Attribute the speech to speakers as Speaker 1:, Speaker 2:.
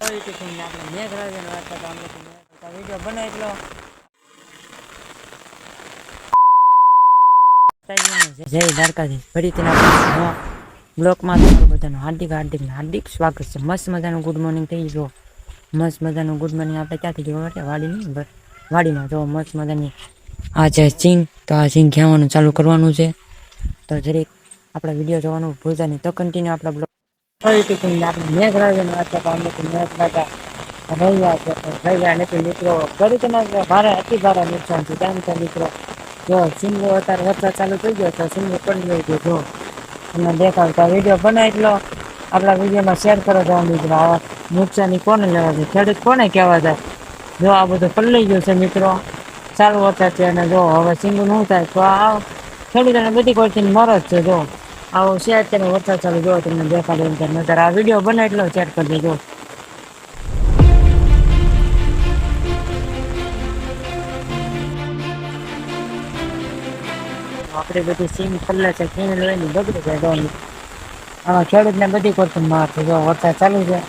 Speaker 1: આપણે મેઘરાજાની વાત કરતા વિડીયો બને એટલો જય દ્વારકાધીશ ફરીથી નવા બ્લોકમાં તમારું બધાનું હાર્દિક સ્વાગત છે. મસ્ત મજાનું ગુડ મોર્નિંગ થઈ ગયું. મસ્ત મજાનું ગુડ મોર્નિંગ આપણે ક્યાંથી જોવા વાડીમાં જો મસ્ત મજાની આ છે સિંગ. તો આ સિંગ ખેવાનું ચાલુ કરવાનું છે. તો જરીક આપણા વિડીયો જોવાનું ભૂલતા નહીં. તો કન્ટિન્યુ આપણા બ્લોગ આપણે મેઘરાજાની વાત કરતા મેઘરાજા રહ્યા નથી મિત્રો. ખેડૂતોના ભારે અતિ ભારે નુકસાન છે. કેમ કે મિત્રો જો સિંગો અત્યારે વરસાદ ચાલુ થઈ ગયો તો સિંગો પડી ગઈ છે. જો તમને દેખાડતા વિડીયો બને એટલો આપણા વિડીયોમાં શેર કરો તો મિત્રો. આવા નુકસાની કોને લેવા છે, ખેડૂત કોને કહેવા જાય. જો આ બધું પલળી ગયું છે મિત્રો, ચાલુ વરસાદ છે. અને જો હવે સિંગું શું થાય તો આ ખેડૂતોને બધી કોઈથી મરજ છે. જો આવો શેર કરીને વરસાદ ચાલુ જો તમને દેખાડે નજર. આ વિડીયો બને એટલો શેર કરી દેજો. આપણે બધી સિંગ પલ્લે છે, ખીણ લઈને બગડી જાય. આમાં ખેડૂતને બધી કોઈથી માર છે. જો વરસાદ ચાલુ છે